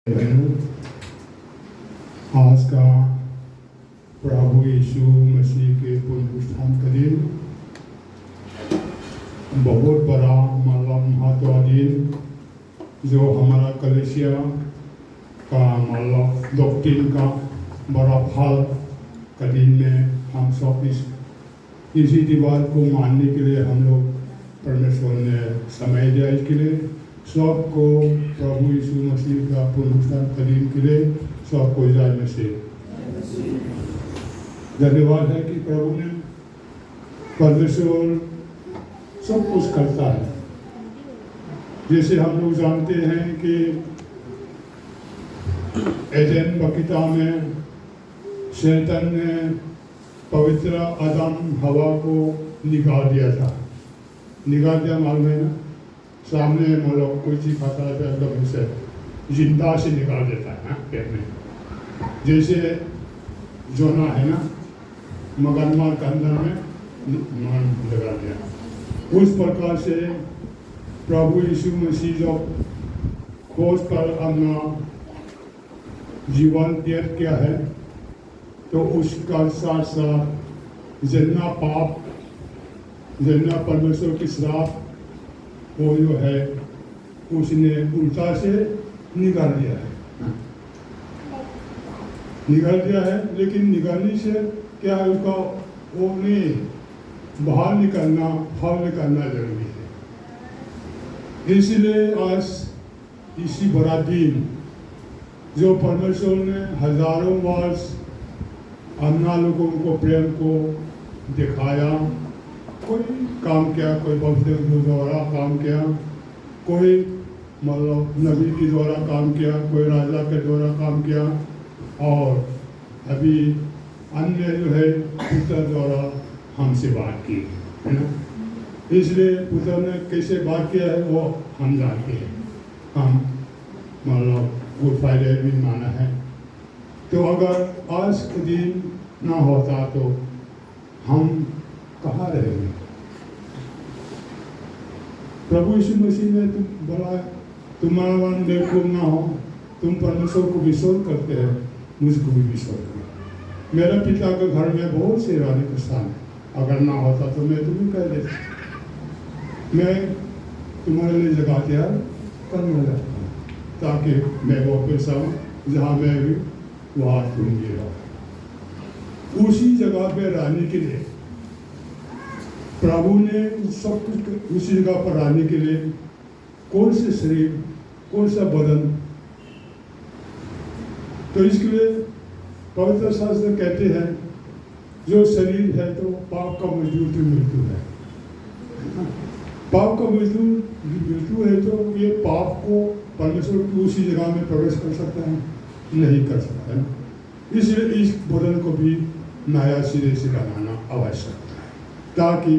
बहनों, आज का प्रभु यीशु मसीह के पुनरुत्थान का दिन बहुत बड़ा महत्व दिन, जो हमारा कलीसिया का डॉक्ट्रिन का बड़ा फल का दिन में हम सब इसी दीवार को मानने के लिए हम लोग परमेश्वर ने समय दिया। इसके लिए सबको प्रभु यीशु मसीह का पुनरुत्थान का दिन के लिए सबको जाने से धन्यवाद है कि प्रभु ने परमेश्वर सब कुछ करता है। जैसे हम लोग जानते हैं कि एदेन बगीचा में शैतान ने पवित्र आदम हवा को निकाल दिया था। निकाल दिया मालूम है ना, सामने मतलब कोई चीज खाता है तो एकदम से जिंदा से निकाल देता है पेट में। जैसे जोना है ना, मगरमच्छ के अंदर में लगा दिया। उस प्रकार से प्रभु यीशु मसीह जब खोज कर अपना जीवन त्याग किया है, तो उसका साथ साथ जितना पाप, जितना परमेश्वर की श्राप, वो जो है उसने उल्टा से निकाल दिया है। निकाल दिया है, लेकिन निकालने से क्या है, उसका वो नहीं, बाहर निकलना, फल निकलना जरूरी है। इसलिए आज इसी बड़ा दिन जो परमेश्वर ने हजारों वर्ष अन्ना लोगों को प्रेम को दिखाया, कोई काम किया, कोई भक्तों के द्वारा काम किया, कोई मतलब नबी के द्वारा काम किया, कोई राजा के द्वारा काम किया, और अभी अन्य जो है पुत्र द्वारा हमसे बात की है ना। इसलिए पुत्र ने कैसे बात किया है वो हम जानते हैं। हम मतलब गुड फ्राइडे भी माना है। तो अगर आज के दिन ना होता तो हम कहाँ रहेंगे। प्रभु यीशु मसीह ने तुम बोला, तुम्हारा मन बेवकूफ ना हो, तुम परमेश्वर को विश्वास करते हैं, मुझको भी विश्वास करो। मेरे पिता के घर में बहुत से रहने का स्थान है, अगर ना होता तो मैं तुम्हें कह देता, मैं तुम्हारे लिए जगह तैयार करने लगता हूँ, ताकि मैं वो पैसा जहाँ मैं भी वहाँ तुम भी रहो। उसी जगह पे रहने के लिए प्रभु ने सब कुछ, उसी जगह पर रहने के लिए कौन से शरीर, कौन सा बदन, तो इसके लिए पवित्र शास्त्र कहते हैं जो शरीर है तो पाप का मजदूर तो मृत्यु है। पाप का मृत्यु है, तो ये पाप को परमेश्वर की उसी जगह में प्रवेश कर सकता है, नहीं कर सकता है। इसलिए इस बदन को भी नया सिरे से बनाना आवश्यक है, ताकि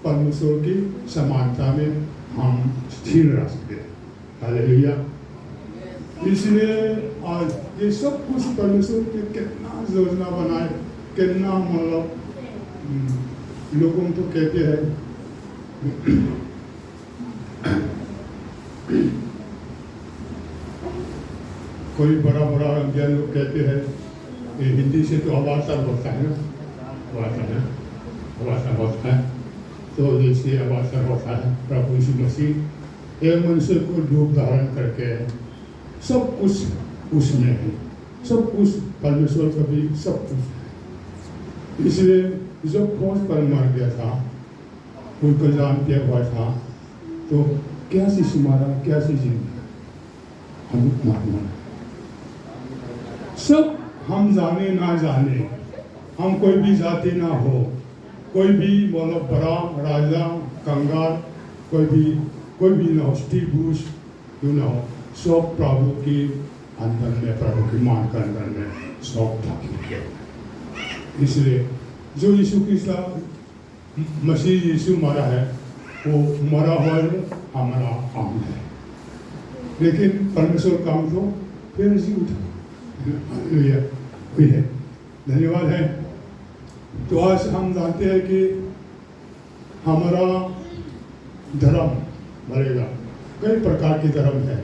परमेश्वर की समानता में हम स्थिर रह सके। हालेलुया। इसलिए आज ये सब कुछ परमेश्वर के कितना योजना बनाए, कितना मतलब लोगों तो कहते हैं कोई बड़ा बड़ा ज्ञान लोग कहते हैं, ये हिंदी से तो अवासर होता है ना, अवासर होता है। तो जैसे अवासर होता है, प्रभु यीशु मसीह एक मनुष्य को रूप धारण करके सब कुछ उसमें है, सब कुछ परमेश्वर का भी सब कुछ है। इसलिए जब खोज पर मर गया था, उनको जान किया हुआ था, तो क्या सी मारा, क्या सी जिंदगी हम मारना, सब हम जाने ना जाने, हम कोई भी जाति ना हो, कोई भी बोलो बड़ा राजा कंगाल, कोई भी ना हो, स्टीव बुश क्यों ना हो, सब प्रभु के अंदर में, प्रभु की मान के अंदर में सब था। इसलिए जो यीशु की मसीह यीशु मरा है, वो मरा हुआ हमारा काम है, लेकिन परमेश्वर काम तो फिर जी उठा हुई है। धन्यवाद है। तो आज हम जानते हैं कि हमारा धर्म बढ़ेगा, कई प्रकार के धर्म है।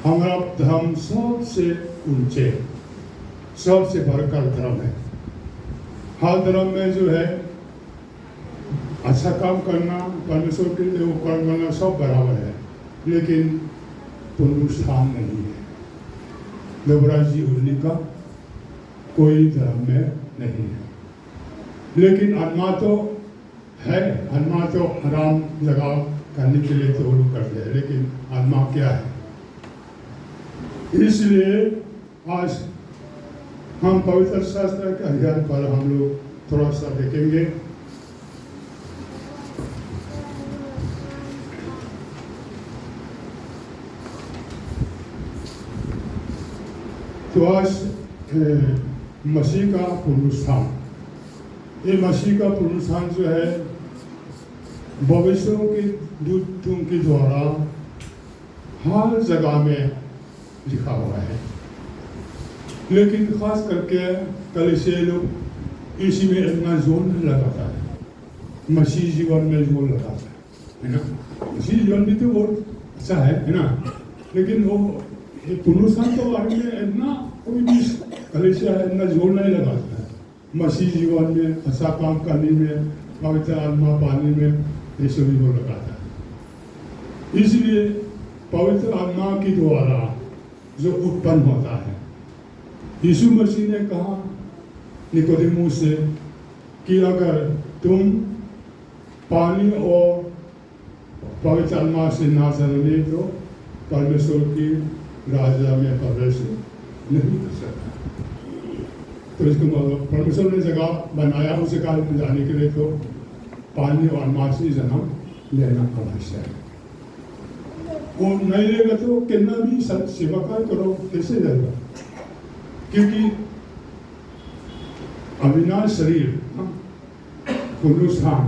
हमारा धर्म सबसे ऊंचे, सबसे बढ़कर धर्म है। हर धर्म में जो है अच्छा काम करना, परमेश्वर के लिए वो कर्म करना सब बराबर है, लेकिन पुनरुत्थान नहीं है। देवराज जी उल्ली का कोई धर्म में नहीं है, लेकिन आत्मा तो है। आत्मा तो आराम जगह करने के लिए तो वो लोग करते हैं, लेकिन आत्मा क्या है? इसलिए आज हम पवित्र शास्त्र के अध्ययन पर हम लोग थोड़ा सा देखेंगे। तो आज मसीह का पुनरुत्थान, ये मसीह का पुनरुत्थान जो है भविष्यों के दूतों के द्वारा हर जगह में लिखा हुआ है, लेकिन खास करके कलीसिया लोग इसी में इतना जोर नहीं लगाता है। मसीह जीवन में जोर लगाता है ना। मसीह जीवन भी तो बहुत अच्छा है ना, लेकिन वो पुनरुत्थान के बारे में इतना कोई भी कलीसिया इतना जोर नहीं लगाता है। मसीह जीवन में अच्छा काम करने में, पवित्र आत्मा पाने में ये सभी जोर लगाता है। इसलिए पवित्र आत्मा के द्वारा जो उत्पन्न होता है, यीशु मसीह ने कहा निकोदेमुस से कि अगर तुम पानी और पवित्र आत्मा से ना जन्मे तो परमेश्वर की राजा में प्रवेश नहीं कर सकता। तो इसको मतलब परमेश्वर ने जगह बनाया उस जगह में जाने के लिए तो पानी और आत्मा से जन्म लेना आवश्यक है। वो नहीं लेगा तो कितना भी सेवा कार्य करो कैसे जाएगा? क्योंकि अविनाश शरीर पुनरुत्थान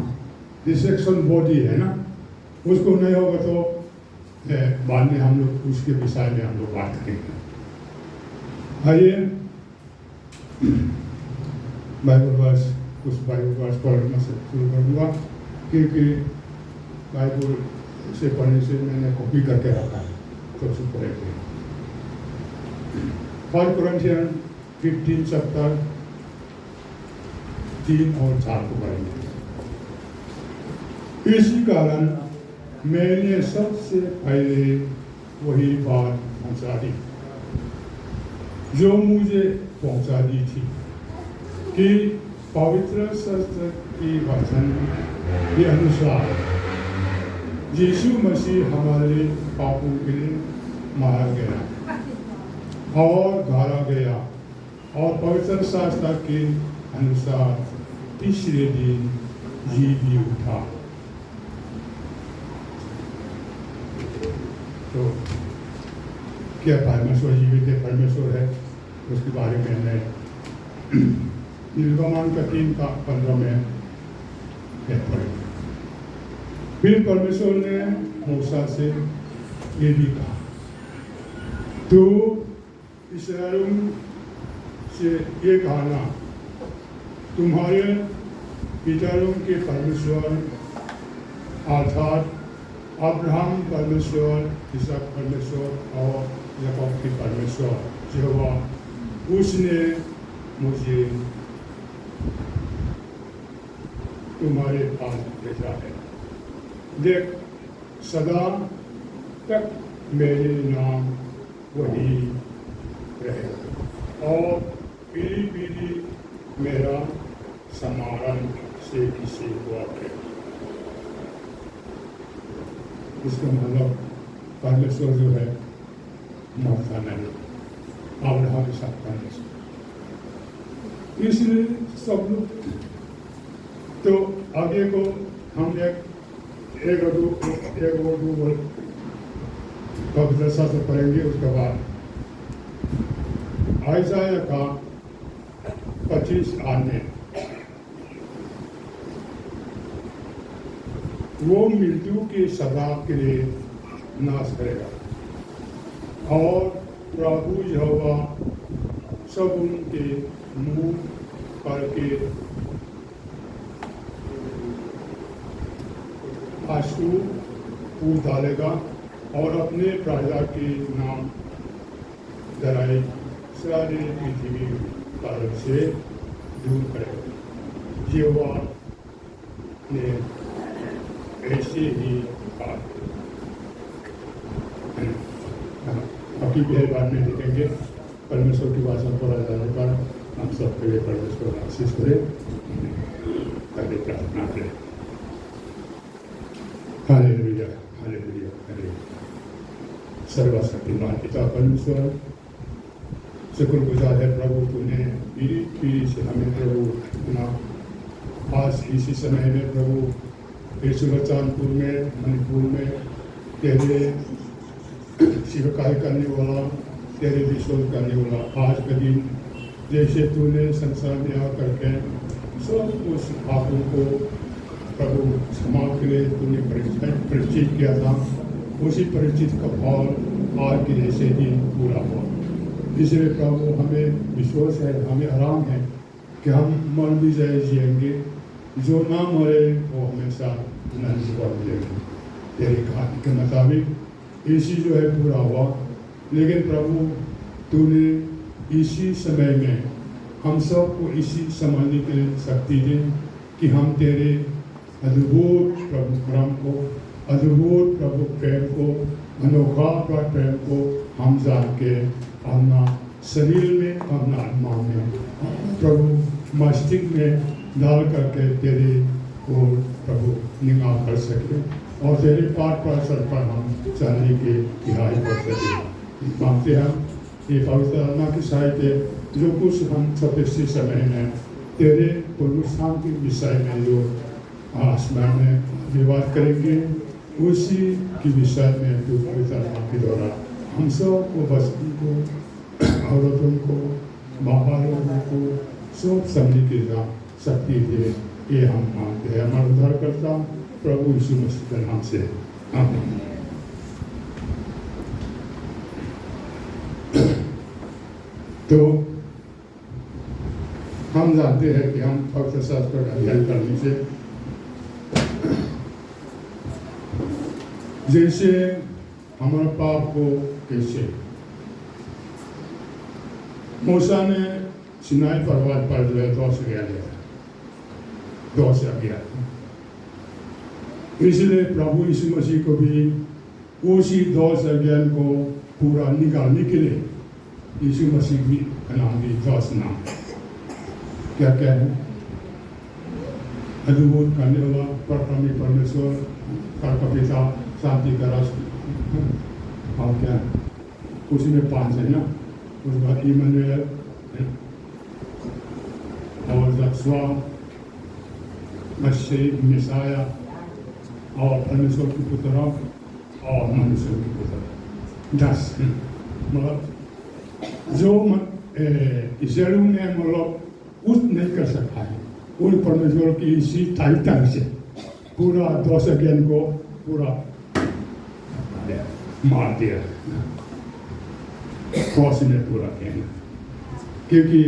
रिसेक्शन बॉडी है ना, उसको नहीं होगा तो बाद में हम लोग उसके विषय में हम लोग बात करेंगे। आइए बाइबल वर्स, कुछ बाइबल वर्स पढ़ना से शुरू कर दूँगा, क्योंकि बाइबल से पढ़ने से मैंने कॉपी करके रखा है, तो उसको पढ़ेंगे। 1 Corinthians 15 चैप्टर 3 और 4 को पढ़ेंगे। इसी कारण मैंने सबसे पहले वही बात पहुंचा दी जो मुझे पहुंचा दी थी कि पवित्र शास्त्र की वचन के अनुसार यीशु मसीह हमारे पापों के लिए मारा गया और गाड़ा गया और पवित्र शास्त्र के अनुसार तीसरे दिन जी भी उठा। तो क्या परमेश्वर जीवित है, परमेश्वर है, उसके बारे में मैं निर्गमन का 3:15 में पढ़ेंगे। फिर परमेश्वर ने मूसा से ये भी कहा, तो इस्राएल से ये कहना, तुम्हारे पितरों के परमेश्वर अर्थात अब्राहम परमेश्वर, इसहाक परमेश्वर और याकूब के परमेश्वर यहोवा, उसने मुझे तुम्हारे पास भेजा है। देख, सदा तक मेरे नाम वही रहेगा और पीढ़ी पीढ़ी मेरा समारण से किसी हुआ करेगा। इसका मतलब परमेश्वर जो है मरता नहीं, अब्राहम इसहाक परमेश्वर। इसलिए सब लोग तो आगे को हम एक और दो पवित्र शास्त्र पढ़ेंगे। उसके बाद आयसाया का 25 में वो मृत्यु की सदा के लिए नाश करेगा और प्रभु यहोवा सब उनके मुंह करके आंसू पूछ डालेगा और अपने प्रजा के नाम लड़ाई सारी पृथ्वी भारत से दूर करे। यहोवा ने ऐसे ही कहा। बाकी भी बाद में देखेंगे। परमेश्वर की भाषा पढ़ा जाने पर हम सबके लिए परमेश्वर आशीष करें। पहले प्रार्थना करें। Hallelujah, hallelujah, hallelujah. सर्वशक्तिमान पिता परमेश्वर, शुक्रगुजार है प्रभु, तूने पीढ़ी पीढ़ी से हमें प्रभु अपना आज इसी समय में प्रभु फिर सुल्तानपुर में, मणिपुर में तेरे शिवकाई करने वाला, तेरे विश्वास करने वाला आज का दिन जैसे तूने संसार में आकर के सब उस पापों को प्रभु क्षमा के लिए तूने परिचित किया था, उसी परिचित का फल आज के जैसे दिन पूरा हुआ। इसलिए प्रभु हमें विश्वास है, हमें आराम है कि हम मर भी जाए जिएंगे, जो ना मरे वो हमेशा नंद को मिलेंगे। तेरे कहानी के मुताबिक इसी जो है पूरा हुआ। लेकिन प्रभु तूने इसी समय में हम सबको इसी समझने के लिए शक्ति दे कि हम तेरे अद्भुत प्रभु प्रेम को, अद्भुत प्रभु प्रेम को, अनोखा प्रेम को हम जान के अपना शरीर में, अपना आत्मा में, प्रभु मस्तिष्क में डाल करके तेरे को प्रभु निगाह कर सके और तेरे पाठ प्रसर पर हम चलने के रिहाई कर सके। मानते हम ये पवित्र आत्मा की सहायता जो कुछ हम छोटे से समय में तेरे पुरुषाम के विषय में जो आसमान में विवाद करेंगे, उसी के विषय में जो पवित्र आत्मा के द्वारा हम सब को, बच्चों को, औरतों को, बाबा लोगों को सब समझने की शक्ति दे, ये हम मानते हैं। हमारा उद्धारकर्ता प्रभु यीशु मसीह के नाम से आमीन। तो हम जानते हैं कि हम पवित्र शास्त्र का अध्ययन करने से जैसे हमारे पाप को कैसे मूसा ने सिनाई पर्वत पर जो है 10 आज्ञा लिया, 10 आज्ञा। इसलिए प्रभु यीशु मसीह को भी उसी 10 आज्ञा को पूरा निकालने के लिए यीशु मसीह भी का नाम भी 10 नाम क्या क्या है? अद्भुत करने वाला, परम परमेश्वर, का पिता, शांति का राष्ट्र, और क्या उसी में 5 है ना। उसके बाद इमनुएल और यहोवा मसीह मिसाया और परमेश्वर की पुत्र और मनुष्य की पुत्र 10। मतलब जो इसराइल ने मतलब कुछ नहीं कर सकता है, उन परमेश्वर की इसी तारीख से पूरा 10 ज्ञान को पूरा मार दिया, क्रॉस में पूरा किया। क्योंकि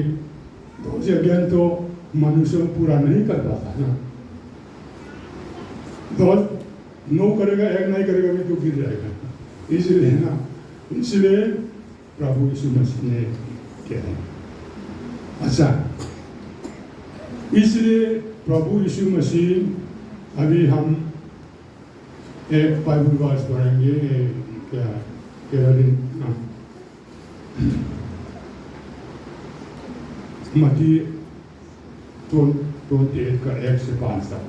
10 ज्ञान तो मनुष्य पूरा नहीं कर पाता ना। 10 9 करेगा, 1 नहीं करेगा भी तो गिर जाएगा। इसलिए ना, इसलिए प्रभु यीशु मसीह ने किया है। अच्छा, इसलिए प्रभु यीशु मसीह, अभी हम एक बाइबल वर्स पढ़ेंगे। क्या केवल मत्ती 28 का 1 से 5 तक।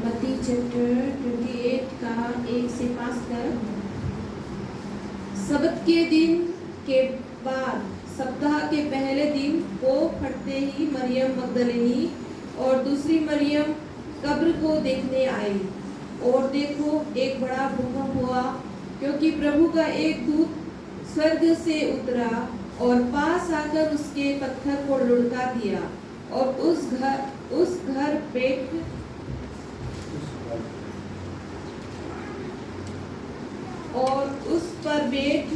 मत्ती चैप्टर 28 का 1 से 5 तक। सबत के दिन के बाद सप्ताह के पहले दिन वो फटते ही मरियम मगदलिनी और दूसरी मरियम कब्र को देखने आई, और देखो एक बड़ा भूकंप हुआ, क्योंकि प्रभु का एक दूत स्वर्ग से उतरा और पास आकर उसके पत्थर को लुढ़का दिया, और उस घर बैठ और उस पर बैठ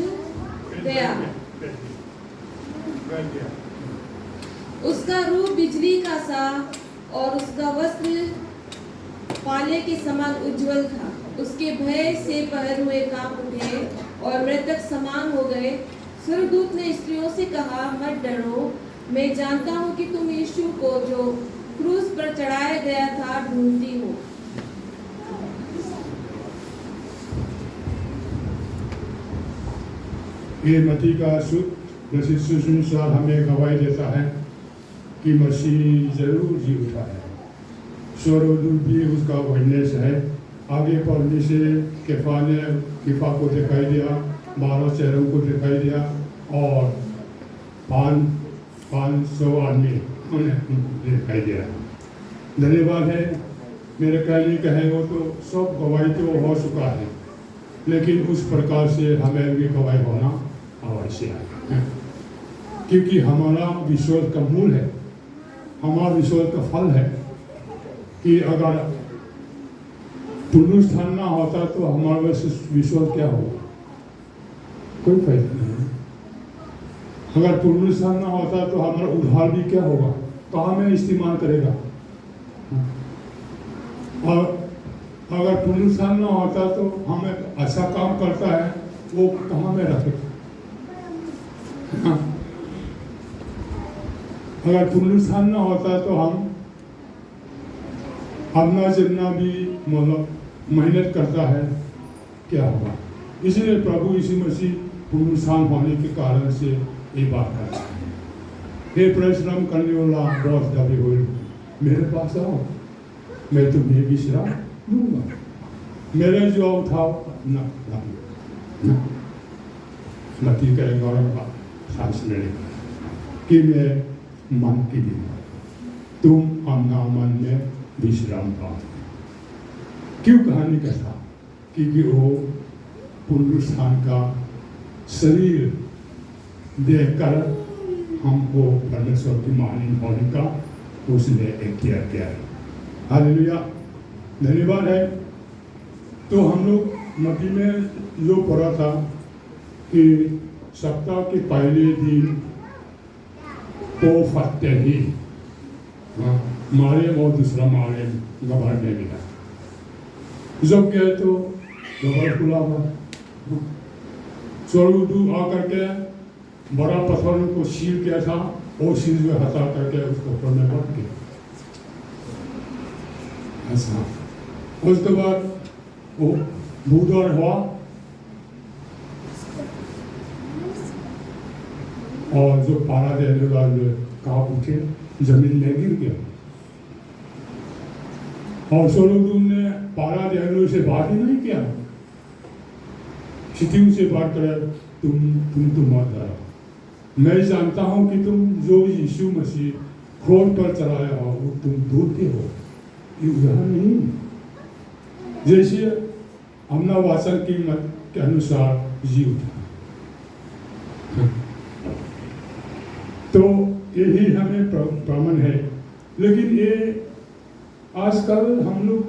गया। उसका रूप बिजली का सा और उसका वस्त्र पाले के समान उज्जवल था। उसके भय से पैर हुए कांप उठे और मृतक समान हो गए। स्वर्गदूत ने स्त्रियों से कहा, मत डरो, मैं जानता हूँ कि तुम यीशु को जो क्रूस पर चढ़ाया गया था ढूंढती हो। ये मत्ती का सुसमाचार हमें गवाही देता है कि मसीह जरूर जी उठा है। स्वर्गदूत भी उसका विटनेस है। आगे पढ़ने से किफा को दिखाई दिया, 12 चेहरों को दिखाई दिया और 500 आदमी उन्हें दिखाई दिया। धन्यवाद है। मेरे कहने का है वो तो सब गवाही तो हो चुका है, लेकिन उस प्रकार से हमें भी गवाही होना आवश्यक है, क्योंकि हमारा विश्वास का मूल है, हमारा विश्वास का फल है कि अगर पुनरुत्थान ना होता तो हमारा विश्वास क्या होगा? कोई फायदा नहीं है। अगर पुनरुत्थान ना होता तो हमारा उद्धार भी क्या होगा? कहाँ में इस्तेमाल करेगा? और अगर पुनरुत्थान ना होता तो हमें अच्छा काम करता है वो कहाँ में रखेगा? अगर पुनरुत्थान ना होता तो हम अपना जितना भी मतलब मेहनत करता है क्या होगा? इसलिए प्रभु यीशु मसीह पुनरुत्थान होने के कारण से ये बात करता है, हे परिश्रम करने वाला बोझ दबे हुए मेरे पास आओ, मैं तुम्हें विश्राम दूंगा। मेरे जो उठाओ ना मती करेगा सांस लेने कि मैं मन की दूंगा, तुम अपना मन में विश्राम पाओ। क्यों कहानी कहता? क्योंकि वो पुनरुत्थान का शरीर देखकर हमको परमेश्वर की मानी होने का उसने इख्तियार किया है। हालेलुया, धन्यवाद है। तो हम लोग मत्ती में जो पढ़ा था कि सप्ताह के पहले दिन तो फत्ते ही मारे और दूसरा मारे गबर में मिला। जब गए तो गबर खुला हुआ, स्वर्गदूत आकर के बड़ा पत्थर को छील किया था, वो चीज में हटा करके उसको ऊपर में बढ़ गया। ऐसा उसके बाद वो बूढ़ा हुआ और जो पारा देने वाले कांप उठे, जमीन में गिर गया। और स्वर्गदूत ने पारा देने से बात ही नहीं किया, शिथिल से बात करे, तुम मत डरो, मैं जानता हूं कि तुम जो यीशु मसीह क्रूस पर चढ़ाया हो वो तुम ढूंढते हो। यह नहीं, जैसे हमने वाचन की मत के अनुसार जी उठा, तो यही हमें प्रमाण है। लेकिन ये आजकल हम लोग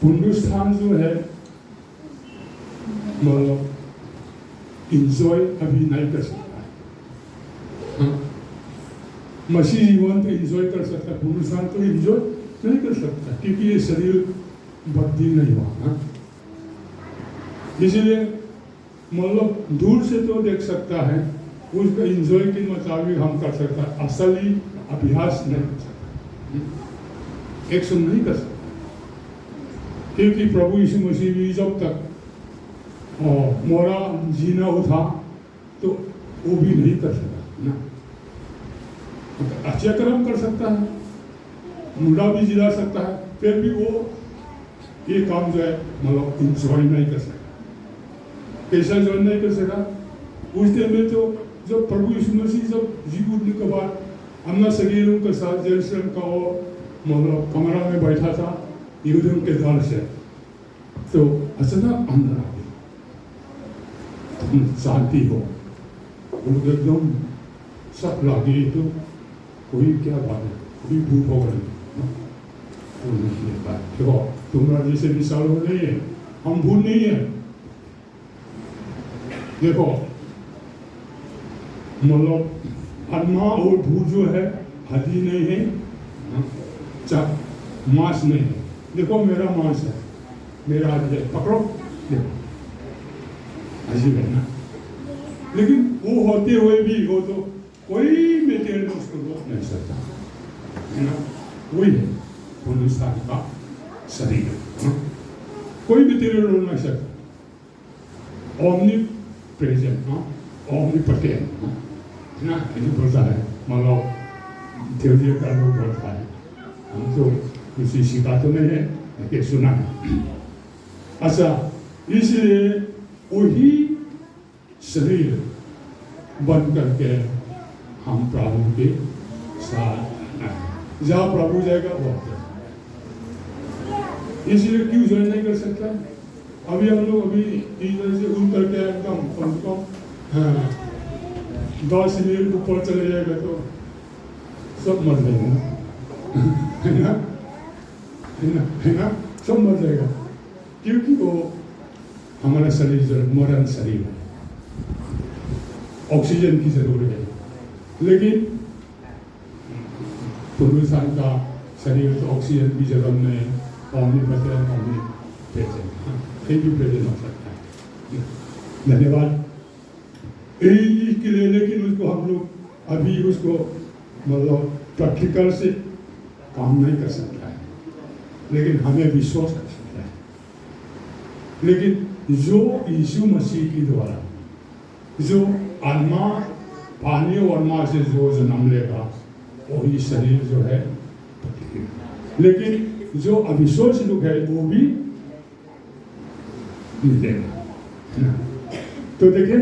पुनरुत्थान जो है मतलब इंजॉय अभी नहीं कर सकता है। मसीह जीवन तो इंजॉय कर सकता है, पुनरुत्थान तो इंजॉय नहीं कर सकता, क्योंकि ये शरीर बदली नहीं हुआ। इसलिए मतलब दूर से तो देख सकता है, उसका इंजॉय के मुताबिक हम कर सकता है, असली अभ्यास नहीं कर सकता, एक्शन नहीं कर सकता। क्योंकि प्रभु यीशु मसीह भी जब तक मोरा जीना उठा तो वो भी नहीं कर सका ना। अच्छे कर्म कर सकता है, मुंडा भी जिला सकता है, फिर भी वो ये काम जो है मतलब इंजॉय नहीं कर सका। कैसा इंजॉय नहीं कर सका? उस दिन में तो जब प्रभु यीशु मसीह जब जी उठने के बाद अपना शरीरों के साथ यरूशलेम का वो मतलब कमरा में बैठा था यहूदियों के दल से, तो अचानक अंदर आ गया, तुम शांति हो, वो एकदम सब लागे, तो कोई क्या बात है, कोई भूत हो गई, देखो तुम्हारा जैसे विशाल हो नहीं है, हम भूत नहीं है। देखो मतलब आत्मा और भूत जो है हड्डी नहीं है, मांस नहीं है। देखो मेरा मांस है, मेरा हड्डी है, पकड़ो देखो, अजीब है ना। लेकिन वो होते हुए भी वो तो कोई मेटेरियल उसको रोक नहीं सकता है ना। वही है पुरुषार्थ का शरीर, कोई मेटेरियल रोक नहीं सकता। ओमनी प्रेजेंट, ओमनी पटेंट है ना, ऐसे बोलता है। मतलब थ्योरी का लोग बोलता है, हम तो किसी सीखा तो नहीं है लेकिन सुना है। अच्छा, इसलिए वही शरीर बन करके हम प्रभु के साथ आए। जहाँ प्रभु जाएगा वो इसलिए क्यों ज्वाइन नहीं कर सकता? अभी हम लोग अभी इधर से उड़ करके एकदम कम से कम 10 मिनट ऊपर चले जाएगा तो सब मर जाएगा है ना, सब मर जाएगा। क्योंकि वो हमारा शरीर जो मरण शरीर है, ऑक्सीजन की जरूरत है। लेकिन पुरुषार्थ का शरीर तो ऑक्सीजन की जरूरत नहीं, पानी बचे पानी प्रेजेंट, कहीं भी प्रेजेंट हो सकता है। धन्यवाद इसके लिए। लेकिन उसको हम लोग अभी उसको मतलब प्रैक्टिकल से काम नहीं कर सकता है, लेकिन हमें विश्वास कर सकता है। लेकिन जो यीशु मसीह की द्वारा जो आत्मा पानी और मां से जो जन्म लेगा वही शरीर जो है, लेकिन जो अविश्वास लोग है वो भी मिलेगा। तो देखिए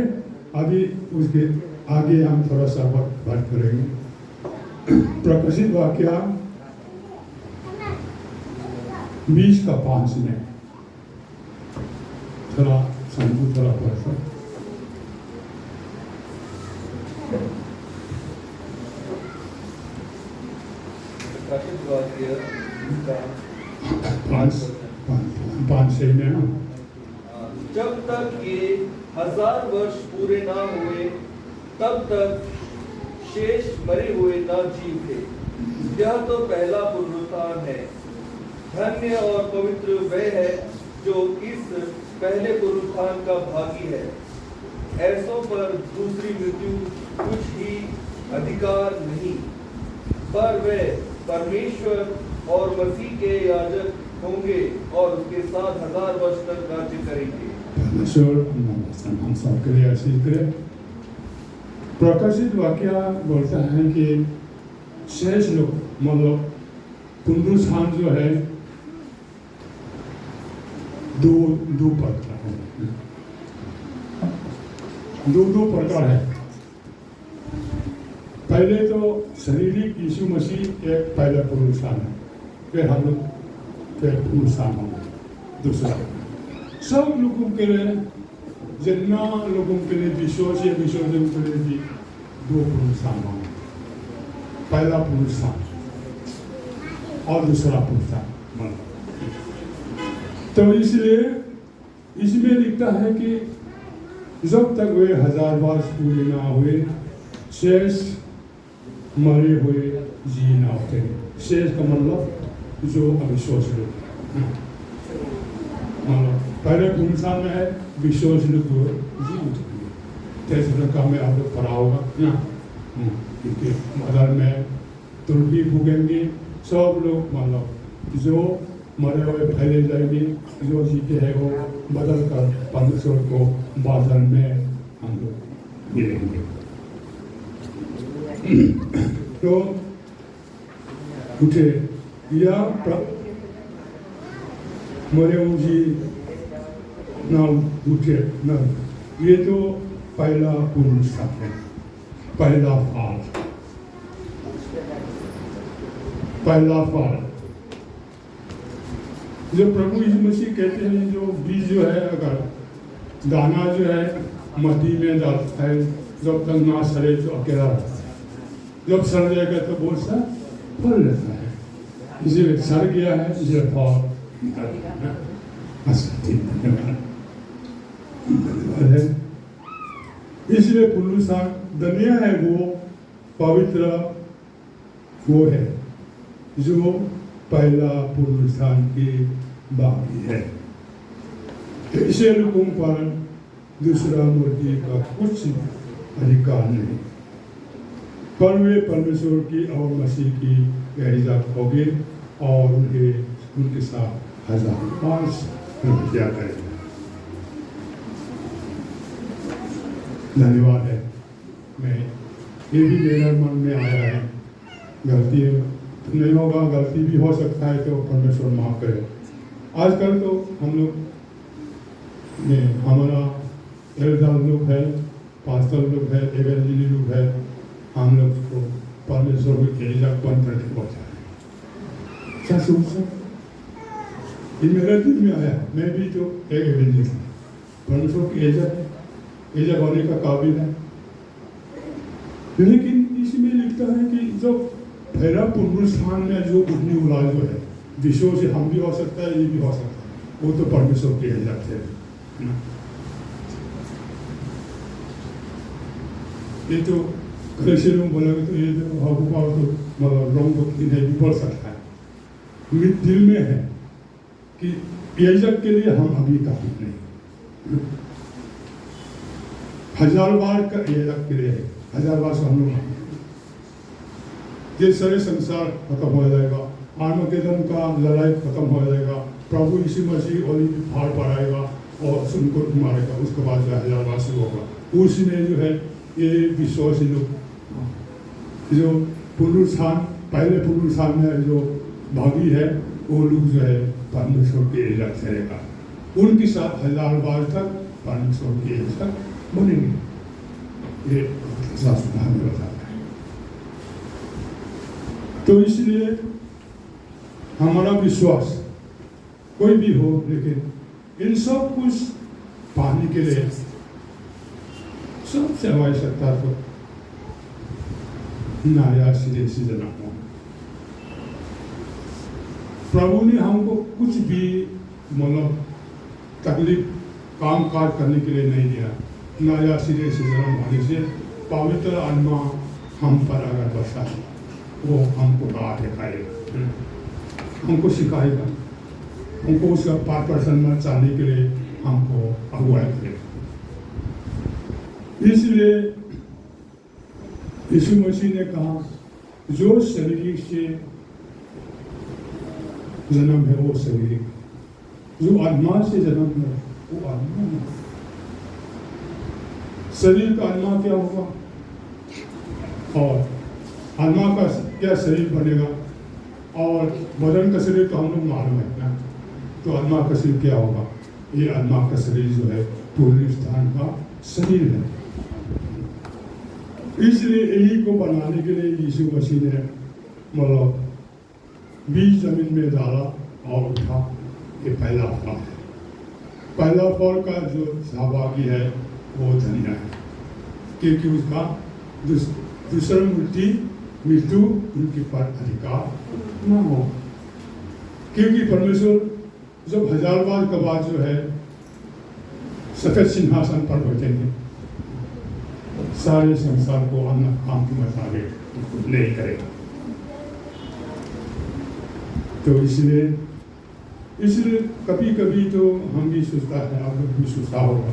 अभी उसके आगे हम थोड़ा सा बात करेंगे। प्रकाशित वाक्य 20:5 में थोड़ा शंकु थोड़ा पढ़ पाँच से में ना, जब तक ये 1000 वर्ष पूरे ना हुए तब तक शेष मरे हुए ना जीवे। यह तो पहला पुनरुत्थान है। धन्य और पवित्र वह है जो इस पहले पुनरुत्थान का भागी है। ऐसों पर दूसरी मृत्यु कुछ ही अधिकार नहीं, पर वे परमेश्वर और मसीह के याजक होंगे और उसके साथ 1000 वर्ष तक राज्य करेंगे। परमेश्वर हम सबके लिए आशीष करे। प्रकाशित वाक्य बोलता है कि शेष लोग मतलब पुनरुत्थान जो है दो प्रकार है, दो प्रकार है। पहले तो शारीरिक यीशु मसीह एक पहला पुनरुत्थान है, फिर हम लोग फिर पुनरुत्थान होंगे। दूसरा सब लोगों के लिए, जितना लोगों के लिए विश्वास के लिए भी 2 पुनरुत्थान होंगे। पहला पुनरुत्थान और दूसरा पुनरुत्थान। तो इसलिए इसमें लिखता है कि जब तक वे 1000 वर्ष पूरे ना हुए शेष मरे हुए जी ना उठे। शेष का मतलब जो अविश्वास लोग, मतलब पहले पुनरुत्थान में है विश्वास लोग जी उठेंगे। तेसरा में आप लोग पढ़ा होगा ना, क्योंकि मदर में तुरभी भूगेंगे सब लोग, मतलब जो मरे हुए फैले जाएंगे, जो जीते हैं वो बदल कर परमेश्वर को बादल में हम लोग मिलेंगे। तो उठे या मरे जी ना उठे ना, ये तो पहला पुनरुत्थान है, पहला फल। जो प्रभु यीशु मसीह कहते हैं, जो बीज जो है अगर दाना जो है मट्टी में डालता है, जब तक ना सड़े तो अकेला रहता है, जब सड़ जाएगा तो बहुत सा फल लेता है। इसलिए सड़ गया है, इसलिए फल निकलता है। धन्यवाद है। इसलिए पुनरुत्थान दुनिया है वो पवित्र वो है जो पहला पुनरुत्थान के बाकी है। ऐसे लोगों पर दूसरा मूर्ति का कुछ अधिकार नहीं, पर वे परमेश्वर की और मसीह की इजाजत होगी और उनके साथ 1005 रुपया करेंगे। धन्यवाद है। मैं ये भी मेरे मन में आया है, गलती नहीं होगा, गलती भी हो सकता है तो परमेश्वर माफ करे। आजकल तो हम लोग में हमारा एल्डर लोग है, पास्टर लोग है, एवेंजलिस्ट लोग है, हम लोग को परमेश्वर की इजाजत बंद करके पहुँचा है। क्या सोच ये मेरे दिल में आया। मैं भी तो एक एवेंजलिस्ट हूँ, परमेश्वर की इजाजत होने का काबिल है। लेकिन इसमें लिखता है कि जो पहला पुनरुत्थान में जो उठने वाला जो है, विश्व से हम भी हो सकता है, ये भी हो सकता है, वो तो परमेश्वर की इजाजत है ना। ये तो कैसे लोग बोलेंगे तो ये तो होगा तो मतलब रंग भी बोल सकता है। मेरे दिल में है कि इजाजत के लिए हम अभी काफी नहीं, 1000 बार का इजाजत के लिए है, 1000 बार से हम लोग ये सारे संसार खत्म हो जाएगा, आर्मगेदन का लड़ाई खत्म हो जाएगा, प्रभु यीशु मसीह और पहाड़ पर आएगा और उनको मारेगा, उसके बाद जो 1000 बार शुरू होगा। उसमें जो है ये विश्वासी लोग जो पुनरुत्थान पहले पुनरुत्थान में जो भागी है वो लोग जो है परमेश्वर की इजाजत करेगा, उनके साथ 1000 बार तक परमेश्वर की इजाजत बनेंगे। ये शास्त्र हमें बताता है। तो इसलिए हमारा विश्वास कोई भी हो, लेकिन इन सब कुछ पाने के लिए सबसे आवश्यकता तो नया सिरे से जन्म हो। प्रभु ने हमको कुछ भी मतलब तकलीफ काम काज करने के लिए नहीं दिया। नया सिरे से जन्म होने से पवित्र आत्मा हम पर अगर बसा है, वो हमको राह दिखाएगा, हमको सिखाएगा, हमको उसका पाठ प्रसन्न में चलने के लिए हमको अगुवाई करेगा। इसलिए यीशु मसीह ने कहा, जो शरीर से जन्म है वो शरीर, जो आत्मा से जन्म है वो आत्मा है। शरीर का आत्मा क्या होगा और आत्मा का क्या शरीर बनेगा, और बदन का शरीर तो हम लोग मालूम है ना, तो आत्मा का शरीर क्या होगा। ये आत्मा का शरीर जो है पुनरुत्थान का शरीर है। इसलिए यही को बनाने के लिए यीशु मसीह ने मतलब बीज जमीन में डाला और उठा। ये पहला फल है। पहला फल का जो सहभागी है वो धन्य है, क्योंकि उसका दूसरा मृत्यु उनके पर अधिकार न हो। क्योंकि परमेश्वर जब 1000 बार के बाद जो है सफेद सिंहासन पर बैठेंगे, सारे संसार को अन्य काम की मुताबिक नहीं करेगा। तो इसलिए कभी कभी तो हम भी सोचता है, आप लोग भी सोचता होगा,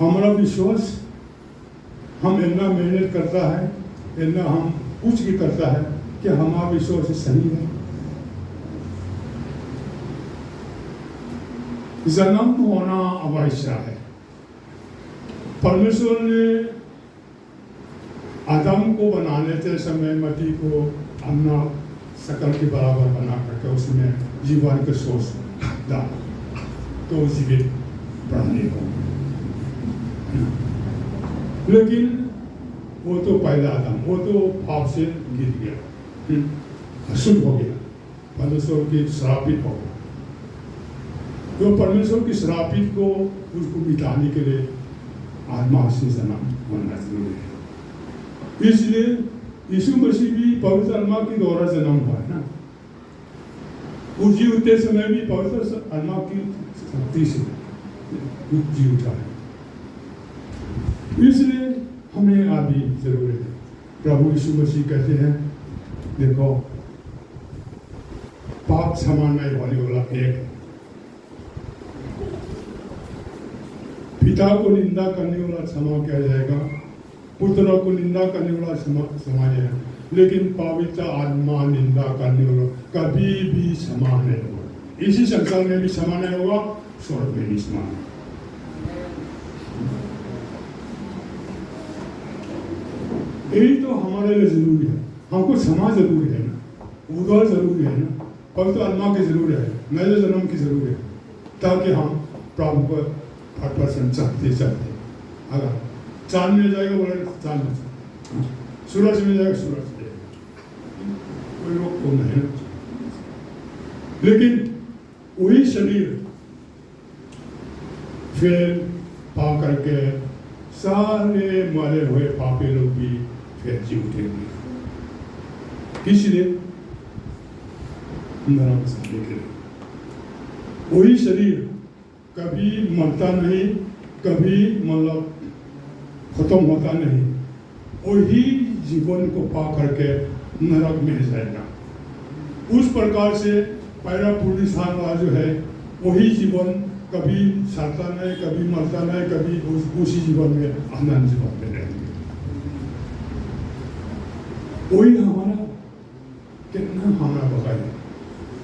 हमारा विश्वास हम इतना मेहनत करता है, इतना हम कुछ भी करता है कि हमारा विश्वास सही है। जन्म होना आवश्यक है। परमेश्वर ने आदम को बनाने के समय मट्टी को अपना शकल के बराबर बना करके उसमें जीवन के सोच डाला तो जीवित प्राणी हो। लेकिन वो तो पहला आदम, वो तो पाप से गिर गया, अशुद्ध हो गया, परमेश्वर की श्रापित हो गया। तो परमेश्वर की श्रापित को उसको मिटाने के लिए आत्मा से जन्म होना जरूरी है। इसलिए यीशु मसीह भी पवित्र आत्मा के द्वारा जन्म हुआ है ना। वो जी उठते समय भी पवित्र आत्मा की शक्ति से जी उठा है। इसलिए हमें अभी जरूरत है प्रभु यीशु मसीह कहते हैं, देखो पाप क्षमाने वाली वाला एक, पिता को निंदा करने वाला क्षमा किया जाएगा, पुत्र को निंदा करने वाला क्षमा जाएगा, लेकिन पवित्र आत्मा निंदा करने वाला कभी भी क्षमा नहीं होगा। इसी संसार में भी क्षमा नहीं होगा, स्वर्ग में भी क्षमा नहीं। यही तो हमारे लिए जरूरी है। हमको क्षमा जरूरी है ना, उद्धार जरूरी है ना, पवित्र आत्मा की जरूरत है, नए जन्म की जरूरत है, ताकि हम प्रभु पर परसेंट चलते चलते। अगर चांद में जाएगा बोले चांद में, सूरज में जाएगा सूरज में, कोई रोक तो नहीं। लेकिन वही शरीर फिर पा करके सारे मरे हुए पापी लोग भी फिर जी उठेंगे। इसलिए नरक जाने के लिए वही शरीर कभी मरता नहीं, कभी मतलब खत्म होता नहीं, वही जीवन को पा करके नरक में जाएगा। उस प्रकार से पहला पुरुषान वाला जो है वही जीवन कभी साता नहीं, कभी मरता नहीं, कभी उसी जीवन में आनंद जीवन में रहेंगे। वही हमारा कितना हमारा बगाई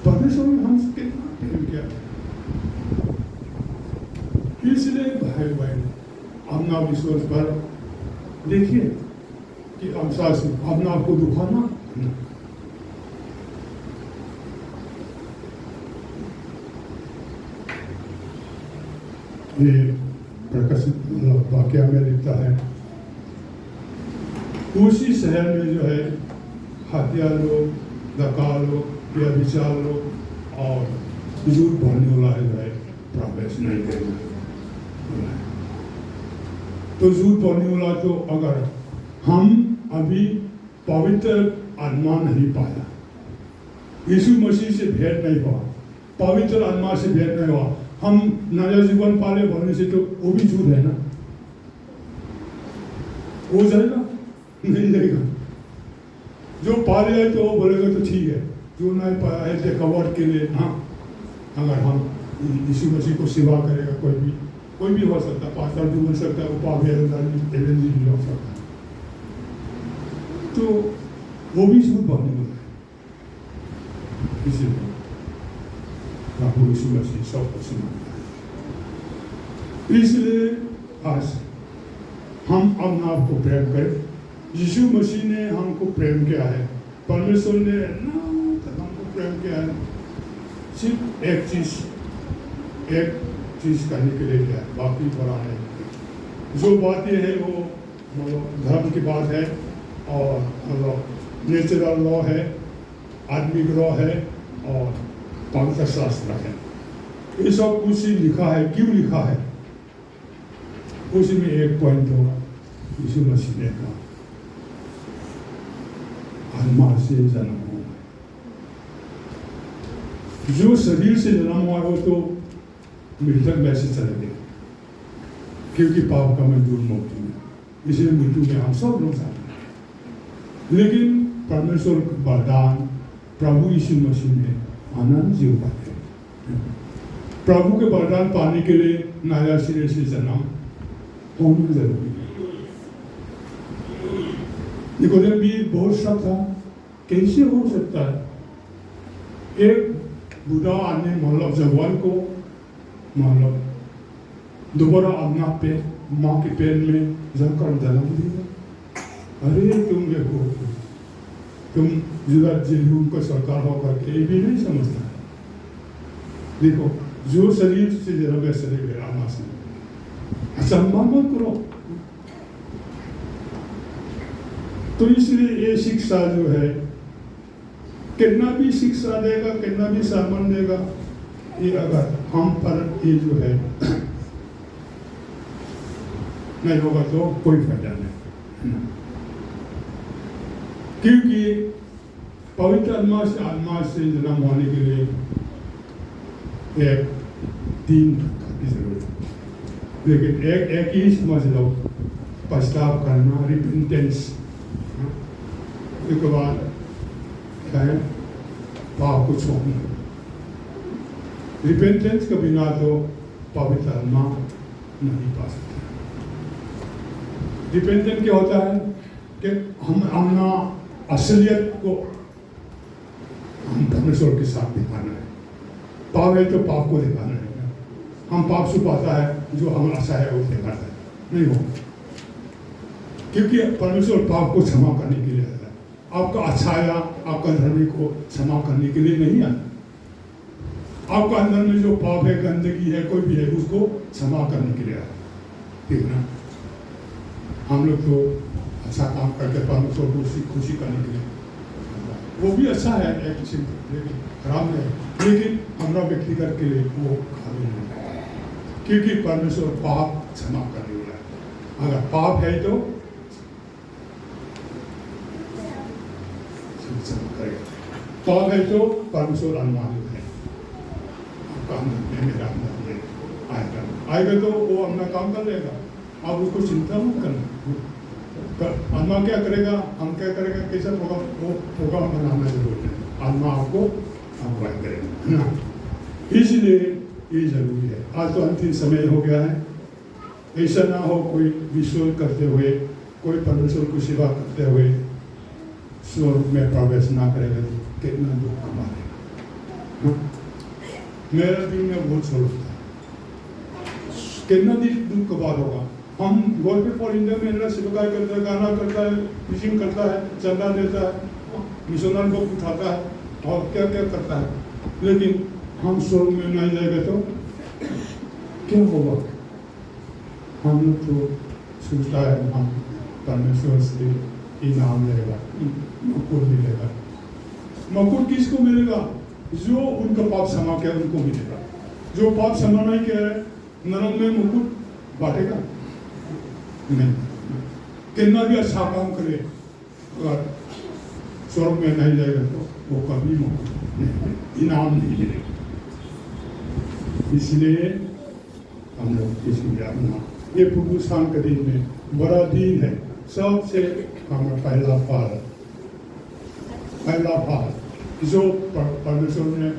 परमेश्वर ने हमसे कितना प्रेम किया। इसलिए भाई भाई अपना विश्वास पर देखिए कि अपना आपको दुखाना ये प्रकाशित वाक्य में लिखता है, उसी शहर में जो है हत्या लोग, डकैत लोग, व्यभिचार लोग और झूठ बोलने वाला जो है प्रवेश नहीं करेगा। तो झूठ बोलने वाला तो अगर हम अभी पवित्र आत्मा नहीं पाया, यीशु मसीह से भेंट नहीं हुआ, पवित्र आत्मा से भेंट नहीं हुआ, हम नया जीवन पाले बोलने से तो वो भी झूठ है ना। हो जाएगा नहीं जाएगा। जो पा लिया तो वो बोलेगा तो ठीक है, जो नहीं पाया है देखावट के लिए। हाँ, अगर हम यीशु मसीह को सेवा करेगा, कोई भी हो सकता है, पास्टर भी बन सकता है, एवेंजलिस्ट भी हो सकता है, तो वो भी झूठ बोलने वाला है। इसीलिए प्रभु यीशु मसीह सबको सुनाता है। इसलिए आज हम अपने आप को प्रेम करें। यीशु मसीह ने हमको प्रेम किया है, परमेश्वर ने हमको प्रेम किया है। सिर्फ एक चीज करने के लिए किया है, बाकी बड़ा है। जो बात ये है वो धर्म की बात है और नेचुरल लॉ है, आत्मिक लॉ है और पवित्र शास्त्र है। ये सब उसी लिखा है। क्यों लिखा है? उसी में एक पॉइंट होगा, यीशु मसीह ने कहा आत्मा से जन्म हुआ। जो शरीर से जन्म हुआ हो तो मृतक वैसे चले गए, क्योंकि पाप का मजदूर मृत्यु है, इसलिए मृत्यु में हम सब लोग जाते हैं। लेकिन परमेश्वर का वरदान प्रभु यीशु मसीह में आनंद जीव पाते हैं। प्रभु के वरदान पाने के लिए नया सिरे से जन्म होना जरूरी है। निकोदेम भी बहुत सा था, कैसे हो सकता है एक बूढ़ा आदमी मतलब जवान को मतलब दोबारा अपना माँ के पेट में जाकर जन्म दिया? अरे तुम देखो, तुम जिलूम का सरकार होकर के भी नहीं समझना है। देखो, जो शरीर से जन्म है शरीर आत्मा से, असंभव मत करो। तो इसलिए ये शिक्षा जो है, कितना भी शिक्षा देगा, कितना भी सामान देगा, ये अगर हम पर ये जो है नहीं होगा तो कोई फायदा नहीं। क्योंकि पवित्र आत्मा से जन्म होने के लिए एक 3 की जरूरत है। लेकिन एक ही समझ लो, पश्चाताप करना, रिपेंटेंस, उसके बाद क्या है, पाप को छोड़ना। रिपेंटेंस के बिना तो पवित्र आत्मा नहीं पा सकते। रिपेंटेंस क्या होता है कि हम अपना असलियत को हम परमेश्वर के साथ दिखाना है। पाप है तो पाप को दिखाना है। हम पाप छुपाता है, जो हम अच्छा है वो दिखाता है, नहीं हो, क्योंकि परमेश्वर पाप को क्षमा करने के लिए आता है। आपका अच्छा या आपका धर्मी को क्षमा करने के लिए नहीं आता। आपका अंदर में जो पाप है, गंदगी है, कोई भी है, उसको क्षमा करने के लिए आता है। ठीक ना? हम लोग तो अच्छा काम करके परमेश्वर को खुशी करने के लिए, वो भी अच्छा है एक किस्म का, लेकिन खराब नहीं, लेकिन हमारा व्यक्तिगत के लिए वो काबिल नहीं है, क्योंकि परमेश्वर पाप क्षमा करने वाला है। अगर पाप है तो क्षमा करेगा, पाप है तो परमेश्वर अनुमानित है। आपका अंदर में, मेरा अंदर में आएगा तो वो अपना काम कर लेगा। आप उसको चिंता मत करना। आत्मा क्या करेगा, हम क्या करेगा, कैसा प्रोग्राम, वो प्रोग्राम बनाना जरूरी है। आत्मा आपको अगुवाई करेगा, है ना? इसलिए ये जरूरी है। आज तो अंतिम समय हो गया है। ऐसा ना हो कोई विश्वास करते हुए, कोई परमेश्वर को सेवा करते हुए स्वर्ग में प्रवेश ना करेगा तो कितना दुख कमाएगा। मेरा दिल में बहुत शोर होता है, कितना दिन दुख का बात होगा। हम गॉस्पेल फॉर इंडिया में अंदर सेवकाई करता है, गाना करता है, प्रीचिंग करता है, चंदा देता है, मिशनर को उठाता है और क्या क्या करता है, लेकिन हम स्वर्ग में नहीं जाएगा तो क्या होगा? हम लोग तो सोचता है हम परमेश्वर से इनाम लेगा, मुकुट मिलेगा। मुकुट किसको मिलेगा? जो उनका पाप क्षमा किया उनको मिलेगा। जो पाप क्षमा नहीं किया है, नरक में मुकुट बांटेगा नहीं। कितना भी अच्छा काम करे, अगर स्वर्ग में नहीं जाएगा तो वो कभी इनाम नहीं मिलेगा। इसलिए हम लोग इसलिए अपना ये पुरुषान के दिन में बड़ा दिन है। सबसे हमारा पहला फल जो परमेश्वर ने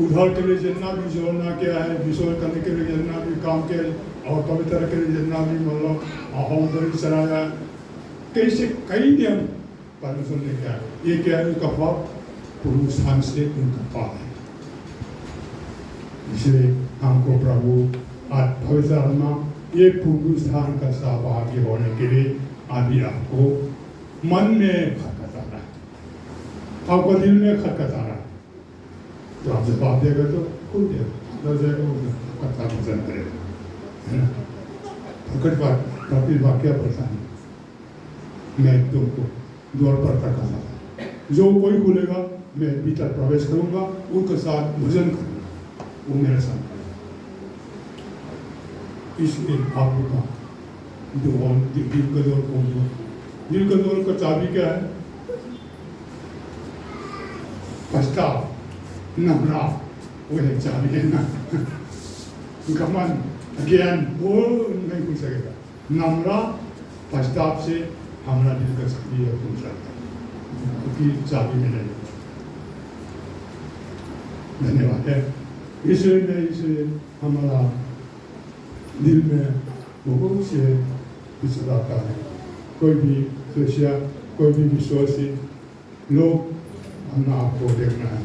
उद्धार के लिए जितना भी जोड़ना किया है, विश्वास करने के लिए जितना भी काम किया और पवित्र के लिए जितना भी मतलब होम बलि चढ़ाया, कैसे कई नियम परमेश्वर ने किया। ये क्या है? उसका फल पुरुषान से उनका फल है। इसलिए हमको प्रभु आज पवित्र आत्मा ये पुरुषान का सहभागी होने के लिए अभी आपको मन में खटखटा रहा है, आपको दिल में खटखटा रहा है, तो आप जवाब देगा तो खुल जाएगा, कथा पसंद करेगा, है ना? प्रकट वाक्य परेशानी मैं तुमको द्वार पर खटखटा, जो कोई खुलेगा मैं भीतर प्रवेश करूंगा, उनके साथ भोजन करूंगा, वो मेरे साथ करेगा। इसलिए आप लोग का दिल का दौर का चाबी क्या है? पश्चाताप, नम्रा, वो है चाबी है ना। घमंड, ज्ञान वो नहीं खुल सकेगा। नम्रा पश्चाताप से हमारा दिल का सक्रिय खुल जाता है, क्योंकि चाबी में नहीं। धन्यवाद है। इसलिए हमारा दिल में बहुत से विचार आता है। कोई भी कृष्या, कोई भी विश्वासी लोग अपना आपको देखना है,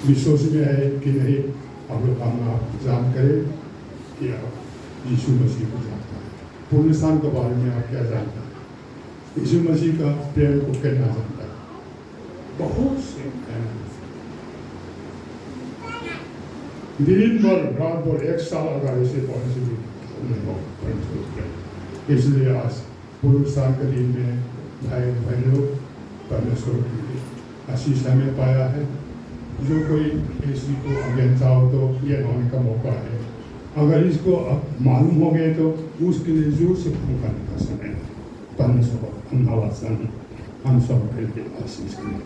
विश्वास में है कि नहीं। आप लोग अपना आप जान करें कि आप यीशु मसीह को जानता है, पुण्यस्थान के बारे में आप क्या जानता है, यीशु मसीह का प्रेम को कहना जानता है। बहुत से कहना दिन भर रात भर 1 साल अगर ऐसे पढ़ने से भी नहीं हो। इसलिए आज पुरुषान के दिन में भाई बहनों परमेश्वर की आशीष हमें पाया है। जो कोई ऐसी को अज्ञानता हो तो ये होने का मौका है। अगर इसको अब मालूम हो गए तो उसके लिए जोर से काम करने का समय है। परमेश्वर धन्यवाद हम सब के लिए आशीष करें।